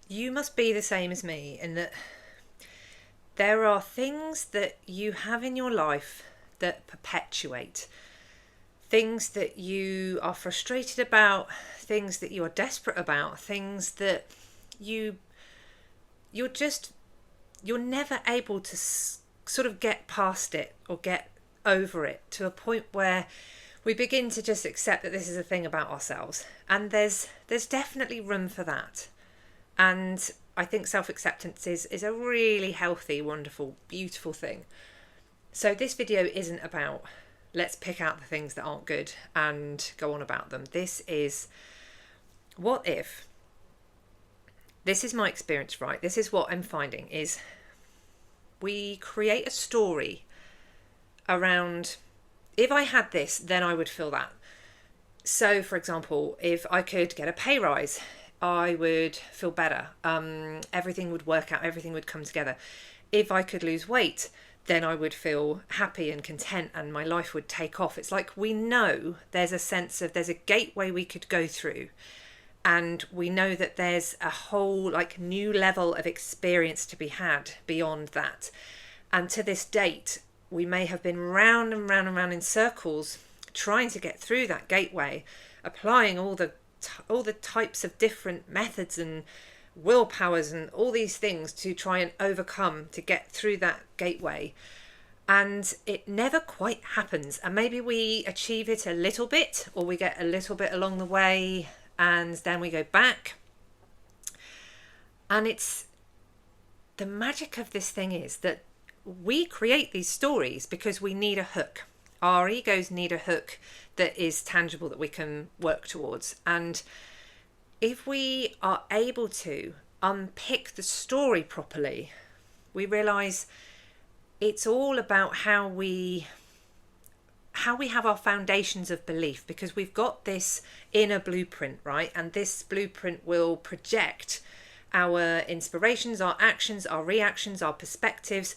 you must be the same as me in that there are things that you have in your life that perpetuate, things that you are frustrated about, things that you are desperate about, things that you you're just you're never able to sort of get past it or get over it to a point where we begin to just accept that this is a thing about ourselves. And there's definitely room for that. And I think self-acceptance is a really healthy, wonderful, beautiful thing. So this video isn't about let's pick out the things that aren't good and go on about them. This is what if, this is my experience, right? This is what I'm finding is we create a story around, if I had this, then I would feel that. So, for example, if I could get a pay rise, I would feel better. Everything would work out. Everything would come together. If I could lose weight, then I would feel happy and content and my life would take off. It's like we know there's a sense of, there's a gateway we could go through. And we know that there's a whole like new level of experience to be had beyond that. And to this date, we may have been round and round and round in circles trying to get through that gateway, applying all the types of different methods and willpowers and all these things to try and overcome, to get through that gateway. And it never quite happens. And maybe we achieve it a little bit, or we get a little bit along the way, and then we go back. And it's the magic of this thing is that we create these stories because we need a hook. Our egos need a hook that is tangible, that we can work towards. And if we are able to unpick the story properly, we realize it's all about how we have our foundations of belief, because we've got this inner blueprint, right? And this blueprint will project our inspirations, our actions, our reactions, our perspectives.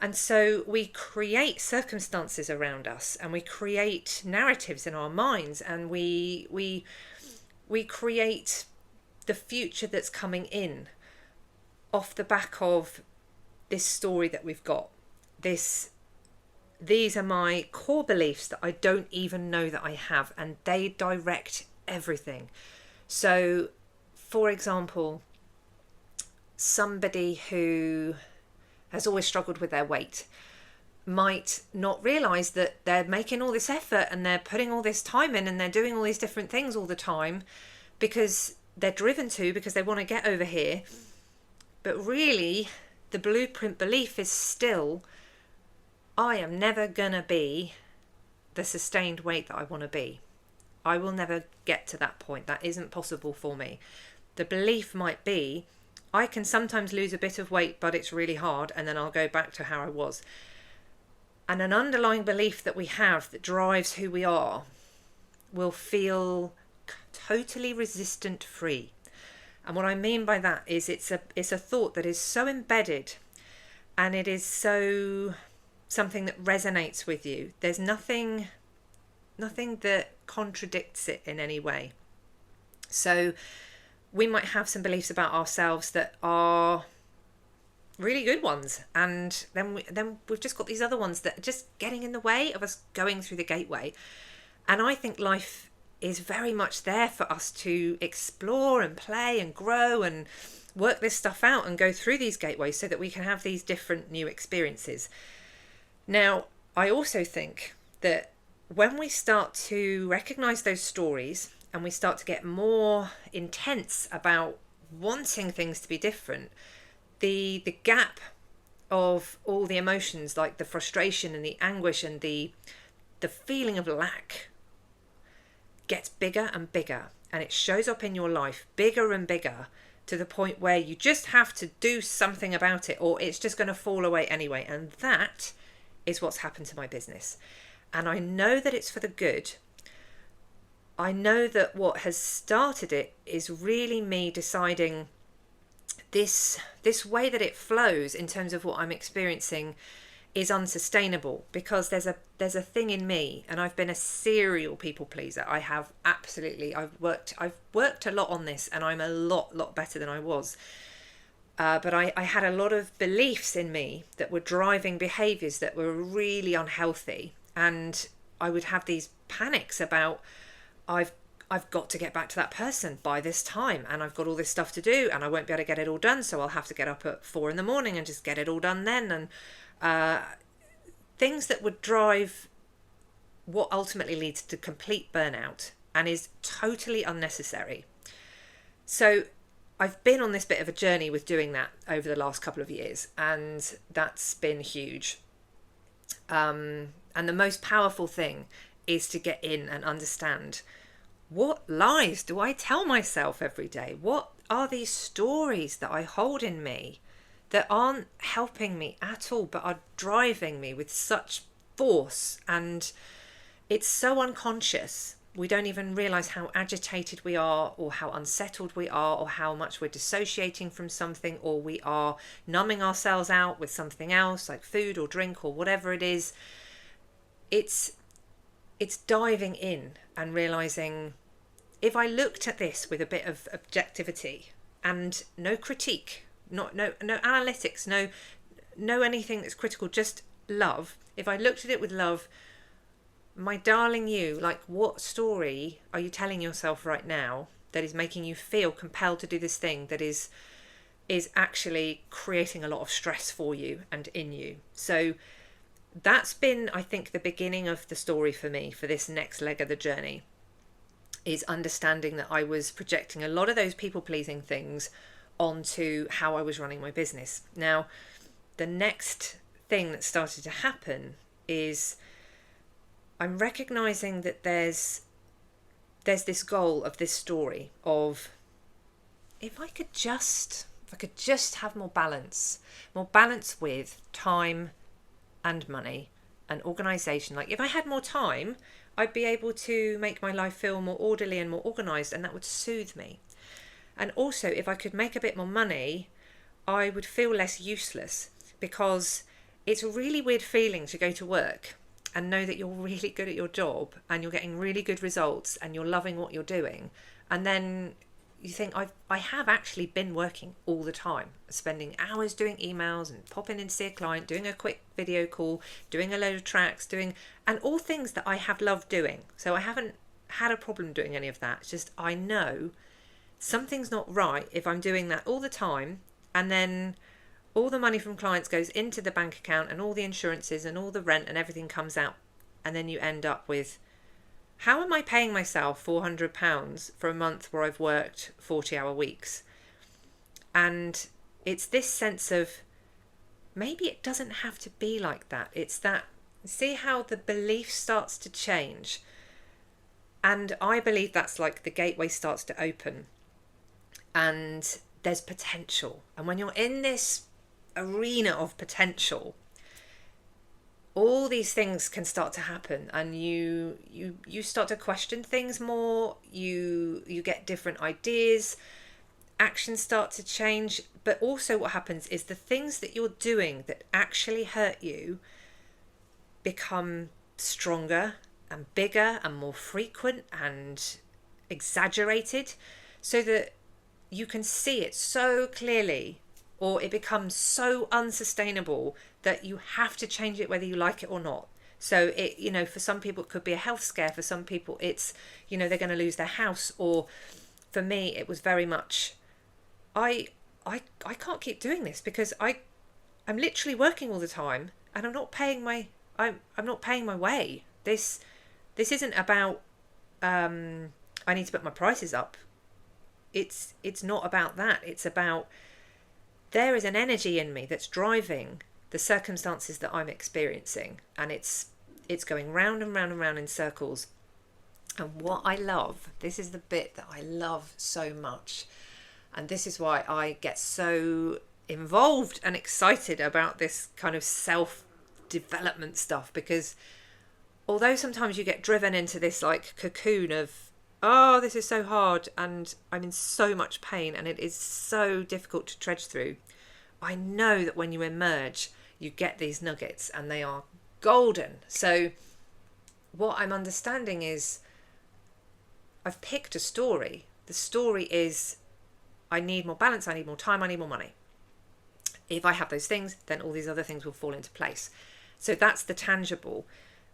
And so we create circumstances around us, and we create narratives in our minds, and we create the future that's coming in off the back of this story that we've got. These are my core beliefs that I don't even know that I have, and they direct everything. So, for example, somebody who has always struggled with their weight might not realize that they're making all this effort and they're putting all this time in and they're doing all these different things all the time because they're driven to, because they want to get over here. But really, the blueprint belief is still, I am never gonna be the sustained weight that I want to be. I will never get to that point. That isn't possible for me. The belief might be, I can sometimes lose a bit of weight, but it's really hard, and then I'll go back to how I was. And an underlying belief that we have that drives who we are will feel totally resistant free. And what I mean by that is it's a thought that is so embedded, and it is so something that resonates with you. There's nothing that contradicts it in any way. So we might have some beliefs about ourselves that are really good ones, and then we've just got these other ones that are just getting in the way of us going through the gateway. And I think life is very much there for us to explore and play and grow and work this stuff out and go through these gateways so that we can have these different new experiences. Now, I also think that when we start to recognize those stories and we start to get more intense about wanting things to be different, the gap of all the emotions, like the frustration and the anguish and the feeling of lack, gets bigger and bigger, and it shows up in your life bigger and bigger, to the point where you just have to do something about it, or it's just going to fall away anyway. And that is what's happened to my business. And I know that it's for the good. I know that what has started it is really me deciding this way that it flows in terms of what I'm experiencing is unsustainable, because there's a thing in me, and I've been a serial people pleaser. I've worked a lot on this, and I'm a lot better than I was. But I had a lot of beliefs in me that were driving behaviors that were really unhealthy. And I would have these panics about, I've I've got to get back to that person by this time, and I've got all this stuff to do, and I won't be able to get it all done, so I'll have to get up at 4 a.m. and just get it all done then. And things that would drive what ultimately leads to complete burnout and is totally unnecessary. So I've been on this bit of a journey with doing that over the last couple of years, and that's been huge. And the most powerful thing is to get in and understand, what lies do I tell myself every day? What are these stories that I hold in me that aren't helping me at all, but are driving me with such force? And it's so unconscious. We don't even realize how agitated we are, or how unsettled we are, or how much we're dissociating from something, or we are numbing ourselves out with something else like food or drink or whatever it is. It's diving in and realizing, if I looked at this with a bit of objectivity and no critique, no analytics, no anything that's critical, just love. If I looked at it with love, my darling you, like, what story are you telling yourself right now that is making you feel compelled to do this thing that is actually creating a lot of stress for you and in you? So that's been, I think, the beginning of the story for me for this next leg of the journey, is understanding that I was projecting a lot of those people-pleasing things onto how I was running my business. Now, the next thing that started to happen is I'm recognizing that there's this goal of this story of, if I could just have more balance with time and money and organization. Like, if I had more time, I'd be able to make my life feel more orderly and more organized, and that would soothe me. And also, if I could make a bit more money, I would feel less useless, because it's a really weird feeling to go to work and know that you're really good at your job and you're getting really good results and you're loving what you're doing. And then you think, I have actually been working all the time, spending hours doing emails and popping in to see a client, doing a quick video call, doing a load of tracks, and all things that I have loved doing. So I haven't had a problem doing any of that. It's just, I know something's not right if I'm doing that all the time, and then all the money from clients goes into the bank account, and all the insurances and all the rent and everything comes out. And then you end up with, how am I paying myself £400 for a month where I've worked 40-hour weeks? And it's this sense of, maybe it doesn't have to be like that. It's that, see how the belief starts to change. And I believe that's like the gateway starts to open, and there's potential. And when you're in this arena of potential, all these things can start to happen, and you start to question things more. You get different ideas, actions start to change. But also what happens is the things that you're doing that actually hurt you become stronger and bigger and more frequent and exaggerated, so that you can see it so clearly, or it becomes so unsustainable that you have to change it whether you like it or not. So it, for some people it could be a health scare. For some people it's, they're going to lose their house. Or for me, it was very much, I can't keep doing this, because I'm literally working all the time and I'm not paying my way. This isn't about I need to put my prices up. It's not about that. It's about, there is an energy in me that's driving the circumstances that I'm experiencing, and it's going round and round and round in circles. And what I love, this is the bit that I love so much, and this is why I get so involved and excited about this kind of self-development stuff, because although sometimes you get driven into this like cocoon of, oh, this is so hard and I'm in so much pain and it is so difficult to trudge through, I know that when you emerge, you get these nuggets and they are golden. So what I'm understanding is, I've picked a story. The story is, I need more balance, I need more time, I need more money. If I have those things, then all these other things will fall into place. So that's the tangible.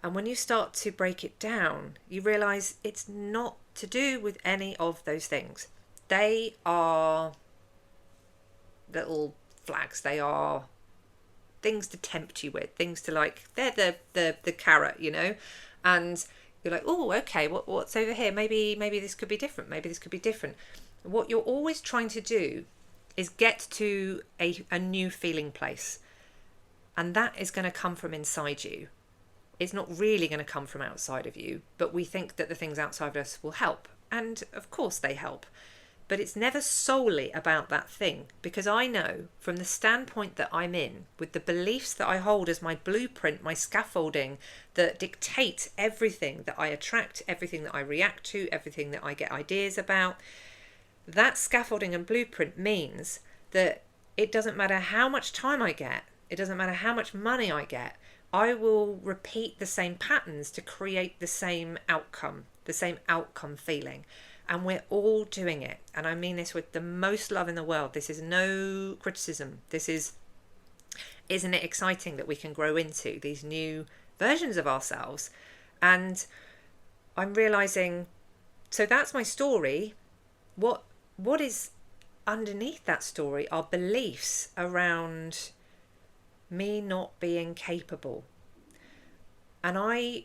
And when you start to break it down, you realize it's not to do with any of those things. They are little flags. They are things to tempt you with, things to like, they're the carrot, you know, and you're like, oh, okay, what's over here? Maybe this could be different. Maybe this could be different. What you're always trying to do is get to a new feeling place. And that is going to come from inside you. It's not really going to come from outside of you, but we think that the things outside of us will help. And of course they help. But it's never solely about that thing, because I know from the standpoint that I'm in, with the beliefs that I hold as my blueprint, my scaffolding, that dictate everything that I attract, everything that I react to, everything that I get ideas about, that scaffolding and blueprint means that it doesn't matter how much time I get, it doesn't matter how much money I get, I will repeat the same patterns to create the same outcome feeling. And we're all doing it. And I mean this with the most love in the world. This is no criticism. This is, isn't it exciting that we can grow into these new versions of ourselves? And I'm realizing, so that's my story. What is underneath that story are beliefs around me not being capable. And I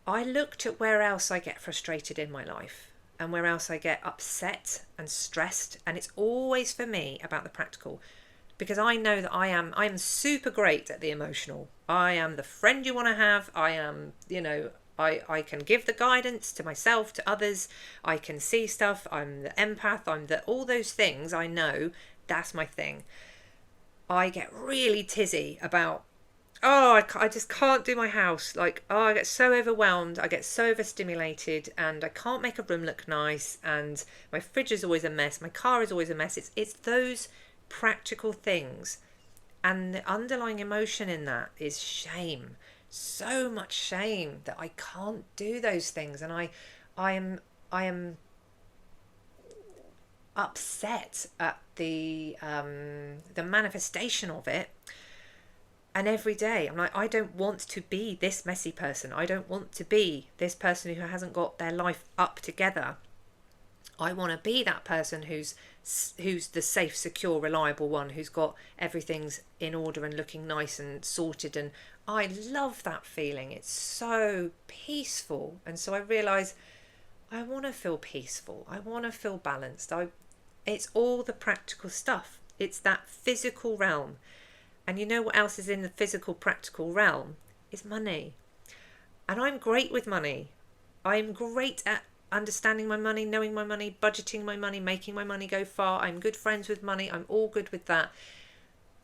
looked at where else I get frustrated in my life, and where else I get upset and stressed. And it's always for me about the practical, because I know that I am super great at the emotional. I am the friend you want to have. I am, I can give the guidance to myself, to others. I can see stuff. I'm the empath. all those things. I know that's my thing. I get really tizzy about, I just can't do my house. Like, I get so overwhelmed. I get so overstimulated, and I can't make a room look nice. And my fridge is always a mess. My car is always a mess. It's those practical things. And the underlying emotion in that is shame. So much shame that I can't do those things. And I am upset at the manifestation of it. And every day I'm like, I don't want to be this messy person. I don't want to be this person who hasn't got their life up together. I want to be that person who's the safe, secure, reliable one, who's got everything's in order and looking nice and sorted. And I love that feeling. It's so peaceful. And so I realise I want to feel peaceful. I want to feel balanced. It's all the practical stuff. It's that physical realm. And you know what else is in the physical, practical realm? Is money. And I'm great with money. I'm great at understanding my money, knowing my money, budgeting my money, making my money go far. I'm good friends with money. I'm all good with that.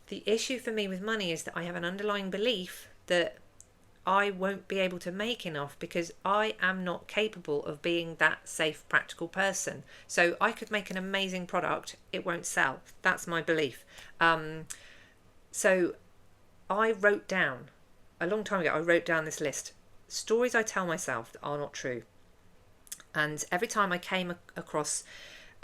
The issue for me with money is that I have an underlying belief that I won't be able to make enough because I am not capable of being that safe, practical person. So I could make an amazing product. It won't sell. That's my belief. So I wrote down, a long time ago, I wrote down this list. Stories I tell myself that are not true. And every time I came across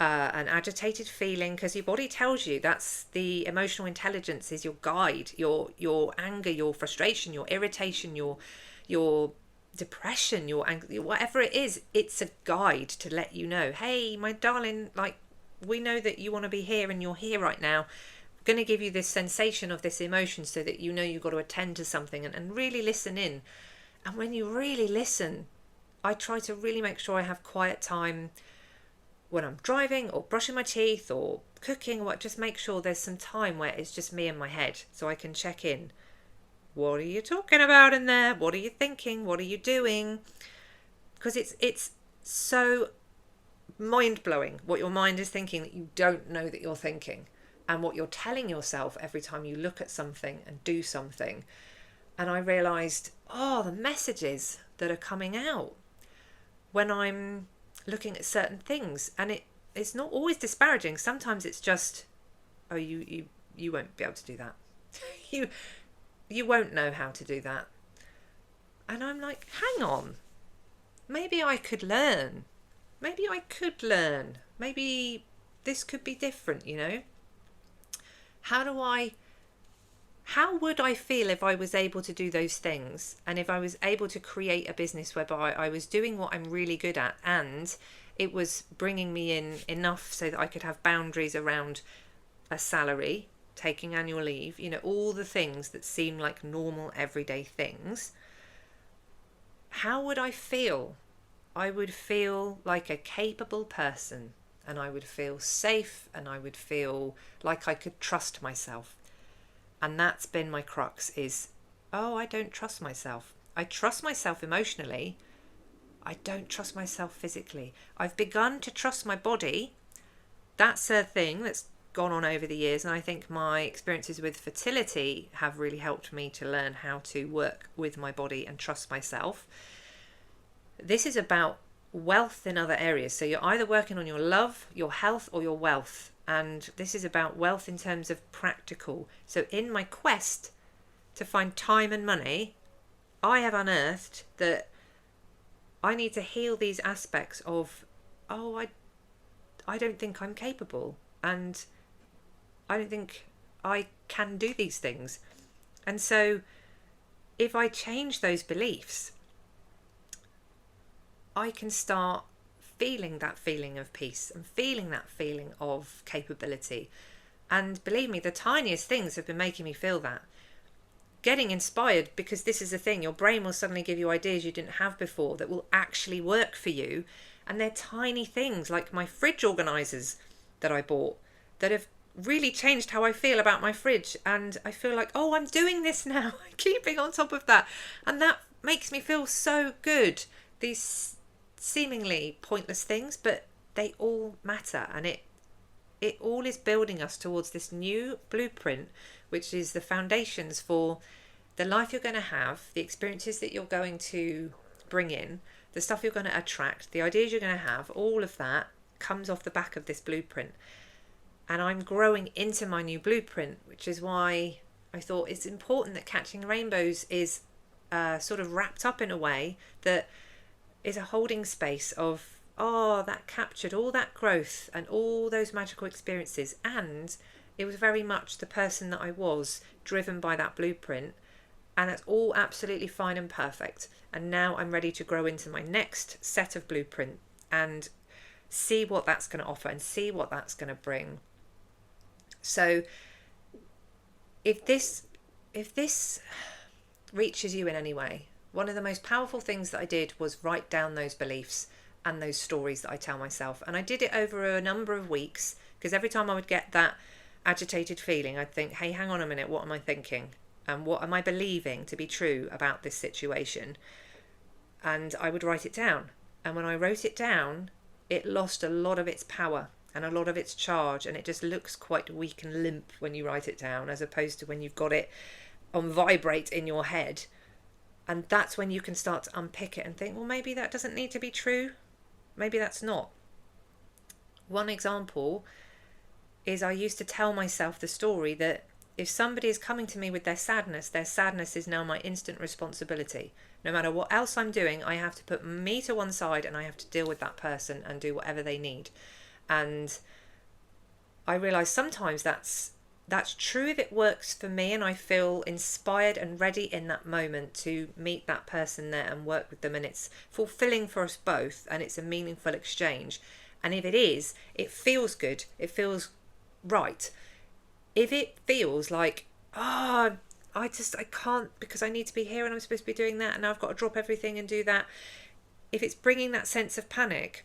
an agitated feeling, because your body tells you, that's the emotional intelligence is your guide, your anger, your frustration, your irritation, your depression, your anger, whatever it is, it's a guide to let you know, hey, my darling, like, we know that you want to be here and you're here right now. Going to give you this sensation of this emotion so that you know you've got to attend to something and really listen in. And when you really listen, I try to really make sure I have quiet time when I'm driving or brushing my teeth or cooking, or just make sure there's some time where it's just me and my head so I can check in. What are you talking about in there? What are you thinking? What are you doing? Because it's so mind-blowing what your mind is thinking that you don't know that you're thinking. And what you're telling yourself every time you look at something and do something. And I realised, the messages that are coming out when I'm looking at certain things. And it's not always disparaging. Sometimes it's just, you won't be able to do that. you won't know how to do that. And I'm like, hang on. Maybe I could learn. Maybe this could be different, How do I how would I feel if I was able to do those things, and if I was able to create a business whereby I was doing what I'm really good at, and it was bringing me in enough so that I could have boundaries around a salary, taking annual leave, all the things that seem like normal everyday things. How would I feel? I would feel like a capable person, and I would feel safe, and I would feel like I could trust myself. And that's been my crux is, I don't trust myself. I trust myself emotionally. I don't trust myself physically. I've begun to trust my body. That's a thing that's gone on over the years. And I think my experiences with fertility have really helped me to learn how to work with my body and trust myself. This is about wealth in other areas. So you're either working on your love, your health, or your wealth. And this is about wealth in terms of practical. So in my quest to find time and money, I have unearthed that I need to heal these aspects of, I don't think I'm capable, and I don't think I can do these things. And so if I change those beliefs, I can start feeling that feeling of peace and feeling that feeling of capability. And believe me, the tiniest things have been making me feel that. Getting inspired, because this is the thing, your brain will suddenly give you ideas you didn't have before that will actually work for you. And they're tiny things like my fridge organisers that I bought that have really changed how I feel about my fridge. And I feel like, I'm doing this now, keeping on top of that. And that makes me feel so good. These seemingly pointless things, but they all matter, and it all is building us towards this new blueprint, which is the foundations for the life you're going to have, the experiences that you're going to bring in, the stuff you're going to attract, the ideas you're going to have. All of that comes off the back of this blueprint, and I'm growing into my new blueprint, which is why I thought it's important that Catching Rainbows is sort of wrapped up in a way that is a holding space of, that captured all that growth and all those magical experiences. And it was very much the person that I was, driven by that blueprint. And that's all absolutely fine and perfect. And now I'm ready to grow into my next set of blueprint and see what that's going to offer and see what that's going to bring. So if this reaches you in any way, one of the most powerful things that I did was write down those beliefs and those stories that I tell myself. And I did it over a number of weeks, because every time I would get that agitated feeling, I'd think, hey, hang on a minute, what am I thinking? And what am I believing to be true about this situation? And I would write it down. And when I wrote it down, it lost a lot of its power and a lot of its charge. And it just looks quite weak and limp when you write it down, as opposed to when you've got it on vibrate in your head. And that's when you can start to unpick it and think, well, maybe that doesn't need to be true. Maybe that's not. One example is I used to tell myself the story that if somebody is coming to me with their sadness is now my instant responsibility. No matter what else I'm doing, I have to put me to one side and I have to deal with that person and do whatever they need. And I realise sometimes that's true if it works for me and I feel inspired and ready in that moment to meet that person there and work with them, and it's fulfilling for us both and it's a meaningful exchange. And if it is, it feels good, it feels right. If it feels like, I can't because I need to be here and I'm supposed to be doing that and now I've got to drop everything and do that. If it's bringing that sense of panic,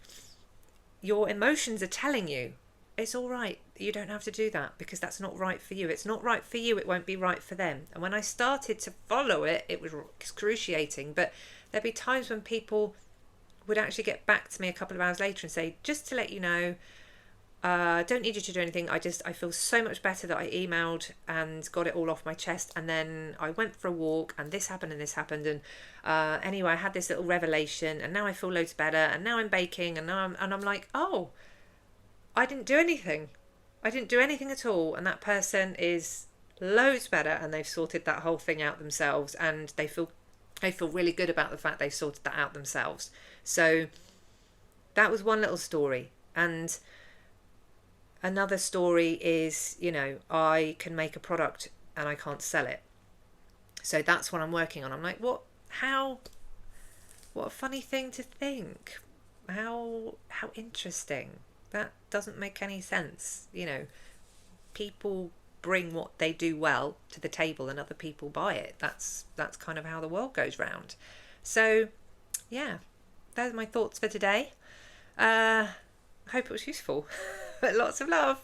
your emotions are telling you, it's all right. You don't have to do that because that's not right for you. It's not right for you. It won't be right for them. And when I started to follow it, it was excruciating. But there'd be times when people would actually get back to me a couple of hours later and say, just to let you know, don't need you to do anything. I feel so much better that I emailed and got it all off my chest. And then I went for a walk and this happened and this happened. And anyway, I had this little revelation and now I feel loads better. And now I'm baking and now I'm like, I didn't do anything. I didn't do anything at all. And that person is loads better and they've sorted that whole thing out themselves. And they feel really good about the fact they've sorted that out themselves. So that was one little story. And another story is, I can make a product and I can't sell it. So that's what I'm working on. I'm like, what a funny thing to think. How interesting. That doesn't make any sense. People bring what they do well to the table and other people buy it. That's kind of how the world goes round. So yeah, those are my thoughts for today. I hope it was useful. Lots of love.